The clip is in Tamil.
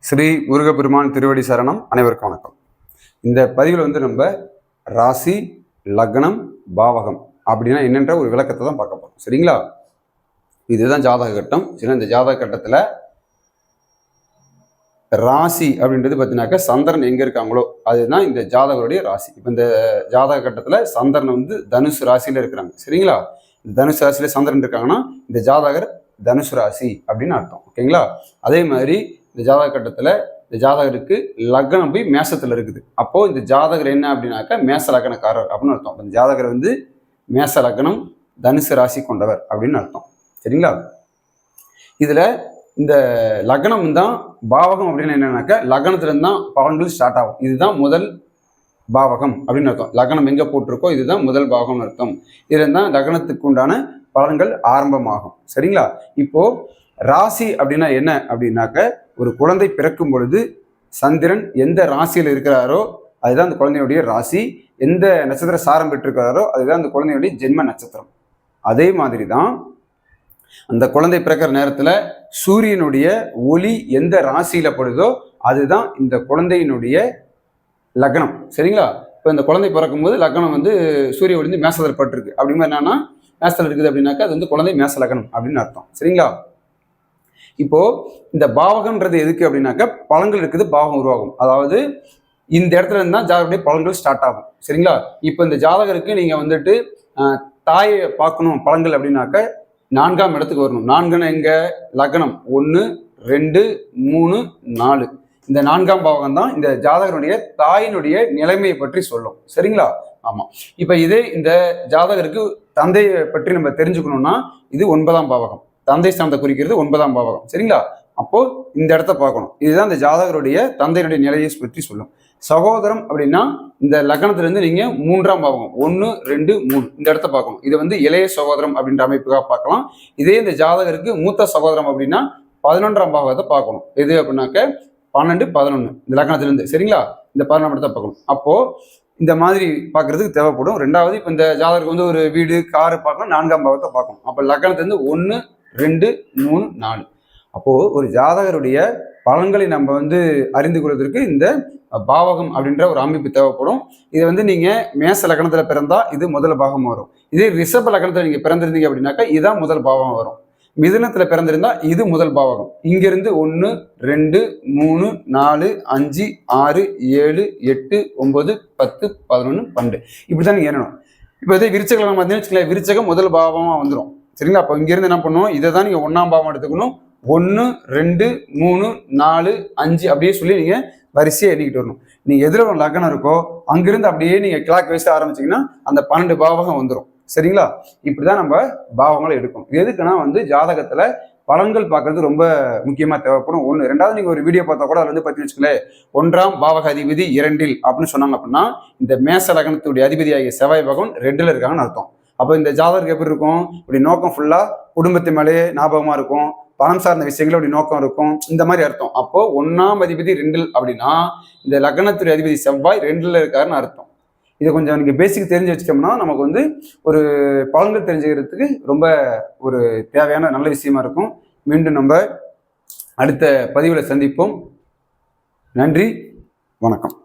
ஸ்ரீ முருகப்பெருமான் திருவடி சரணம். அனைவருக்கும் வணக்கம். இந்த பதிவில் நம்ம ராசி, லக்னம், பாவகம் அப்படின்னா என்னென்ற ஒரு விளக்கத்தை தான் பார்க்க போகிறோம். சரிங்களா? இதுதான் ஜாதக கட்டம். சரி, இந்த ஜாதக கட்டத்தில் ராசி அப்படின்றது பார்த்தீங்கன்னாக்கா சந்திரன் எங்கே இருக்காங்களோ அதுதான் இந்த ஜாதகருடைய ராசி. இப்போ இந்த ஜாதக கட்டத்தில் சந்திரன் தனுசு ராசியில் இருக்கிறாங்க. சரிங்களா? இந்த தனுசு ராசியில் சந்திரன் இருக்காங்கன்னா இந்த ஜாதகர் தனுசு ராசி அப்படின்னு அர்த்தம். ஓகேங்களா? அதே மாதிரி இந்த ஜாதக கட்டத்தில் இந்த ஜாதகருக்கு லக்னம் போய் மேசத்தில் இருக்குது. அப்போது இந்த ஜாதகர் என்ன அப்படின்னாக்கா மேச லக்னக்காரர் அப்படின்னு அர்த்தம். இந்த ஜாதகர் மேச லக்னம் தனுசு ராசி கொண்டவர் அப்படின்னு அர்த்தம். சரிங்களா? இதில் இந்த லக்னம் தான் பாவகம் அப்படின்னு என்னன்னாக்கா லக்னத்துலேருந்து தான் பலன்கள் ஸ்டார்ட் ஆகும். இதுதான் முதல் பாவகம் அப்படின்னு அர்த்தம். லக்னம் எங்கே போட்டிருக்கோ இதுதான் முதல் பாவகம்னு அர்த்தம். இதில் தான் லக்னத்துக்கு உண்டான பலன்கள் ஆரம்பமாகும். சரிங்களா? இப்போது ராசி அப்படின்னா என்ன அப்படின்னாக்க ஒரு குழந்தை பிறக்கும் பொழுது சந்திரன் எந்த ராசியில் இருக்கிறாரோ அதுதான் அந்த குழந்தையுடைய ராசி. எந்த நட்சத்திர சாரம் பெற்றிருக்கிறாரோ அதுதான் அந்த குழந்தையுடைய ஜென்ம நட்சத்திரம். அதே மாதிரி தான் அந்த குழந்தை பிறக்கிற நேரத்தில் சூரியனுடைய ஒளி எந்த ராசியில படுதோ அதுதான் இந்த குழந்தையினுடைய லக்னம். சரிங்களா? இப்போ இந்த குழந்தை பிறக்கும்போது லக்னம் சூரிய ஒளி மேசத்தில் பட்டிருக்கு. அப்படிங்கிற என்னன்னா மேசத்தில் இருக்குது அப்படின்னாக்கா அது குழந்தை மேச லக்னம் அப்படின்னு அர்த்தம். சரிங்களா? இப்போ இந்த பாவகம்ன்றது எதுக்கு அப்படின்னாக்கா பலன்கள் இருக்குது, பாவகம் உருவாகும். அதாவது இந்த இடத்துல இருந்து தான் ஜாதகருடைய பலன்கள் ஸ்டார்ட் ஆகும். சரிங்களா? இப்போ இந்த ஜாதகருக்கு நீங்க தாயை பார்க்கணும் பலன்கள் அப்படின்னாக்க 4ஆம் இடத்துக்கு வரணும். 4ன்னா எங்க? லக்னம் 1, 2, 3, 4. இந்த 4ஆம் பாவகம் தான் இந்த ஜாதகருடைய தாயினுடைய நிலைமையை பற்றி சொல்லும். சரிங்களா? ஆமா. இப்ப இதே இந்த ஜாதகருக்கு தந்தையை பற்றி நம்ம தெரிஞ்சுக்கணும்னா இது 9ஆம் பாவகம். தந்தை ஸ்தானத்தை குறிக்கிறது 9ஆம் பாவகம். சரிங்களா? அப்போ இந்த இடத்த பார்க்கணும். இதுதான் இந்த ஜாதகருடைய தந்தையினுடைய நிலையை பற்றி சொல்லும். சகோதரம் அப்படின்னா இந்த லக்னத்திலிருந்து நீங்க 3ஆம் பாவகம் 1, 2, 3 இந்த இடத்த பார்க்கணும். இது இளைய சகோதரம் அப்படின்ற அமைப்புக்காக பார்க்கலாம். இதே இந்த ஜாதகருக்கு மூத்த சகோதரம் அப்படின்னா 11ஆம் பாவகத்தை பார்க்கணும். எது அப்படின்னாக்க 12, 11 இந்த லக்னத்திலிருந்து. சரிங்களா? இந்த 11ஆம் இடத்தை பார்க்கணும். அப்போ இந்த மாதிரி பார்க்கறதுக்கு தேவைப்படும். ரெண்டாவது இப்போ இந்த ஜாதகருக்கு ஒரு வீடு, காரு பார்க்கணும். 4ஆம் பாவத்தை பார்க்கணும். அப்போ லக்னத்திலிருந்து 1, 2, 3, 4. அப்போ ஒரு ஜாதகருடைய பலன்களை நம்ம அறிந்து கொள்வதற்கு இந்த பாவகம் அப்படின்ற ஒரு அமைப்பு தேவைப்படும். இது நீங்க மேச லக்னத்துல பிறந்தா இது முதல் பாகம் வரும். இதே ரிஷப லக்னத்துல நீங்க பிறந்திருந்தீங்க அப்படின்னாக்கா இதான் முதல் பாவகம் வரும். மிதுனத்துல பிறந்திருந்தா இது முதல் பாவகம். இங்கிருந்து 1, 2, 3, 4, 5, 6, 7, 8, 9, 10, 11, 12 இப்படிதான் நீங்க எண்ணணும். இப்போ இதே விருச்சக லக்னம் பார்த்தீங்கன்னா விருச்சகம் முதல் பாவமா வந்துடும். சரிங்களா? அப்போ இங்கிருந்து என்ன பண்ணுவோம்? இதை தான் நீங்க 1ஆம் பாவம் எடுத்துக்கணும். 1, 2, 3, 4, 5 அப்படியே சொல்லி நீங்க வரிசையை எண்ணிக்கிட்டு வரணும். நீங்க எதிர ஒரு லக்னம் இருக்கோ அங்கிருந்து அப்படியே நீங்க கிளாக் வைஸ் ஆரம்பிச்சீங்கன்னா அந்த 12 பாவகம் வந்துடும். சரிங்களா? இப்படிதான் நம்ம பாவங்களை எடுக்கணும். இது எதுக்குன்னா ஜாதகத்துல பலன்கள் பார்க்கறது ரொம்ப முக்கியமா தேவைப்படும். 1. 2வது நீங்க ஒரு வீடியோ பார்த்தா கூட அது பத்தி வச்சுக்கலேன் 1ஆம் பாவக அதிபதி 2ல் அப்படின்னு சொன்னாங்க அப்படின்னா இந்த மேச லக்னத்துடைய அதிபதியாகிய செவ்வாய் பகவான் 2ல் இருக்காங்கன்னு அர்த்தம். அப்போ இந்த ஜாதகருக்கு எப்படி இருக்கும்? இப்படி நோக்கம் ஃபுல்லா குடும்பத்து மேலேயே ஞாபகமா இருக்கும், பணம் சார்ந்த விஷயங்கள் அப்படி நோக்கம் இருக்கும், இந்த மாதிரி அர்த்தம். அப்போ 1ஆம் அதிபதி 2ல் அப்படின்னா இந்த லக்னத்துடைய அதிபதி செவ்வாய் 2ல் இருக்காருன்னு அர்த்தம். இதை கொஞ்சம் நீங்க பேசிக் தெரிஞ்சு வச்சுட்டோம்னா நமக்கு ஒரு பலன்கள் தெரிஞ்சுக்கிறதுக்கு ரொம்ப ஒரு தேவையான நல்ல விஷயமா இருக்கும். மீண்டும் நம்ம அடுத்த பதிவில் சந்திப்போம். நன்றி, வணக்கம்.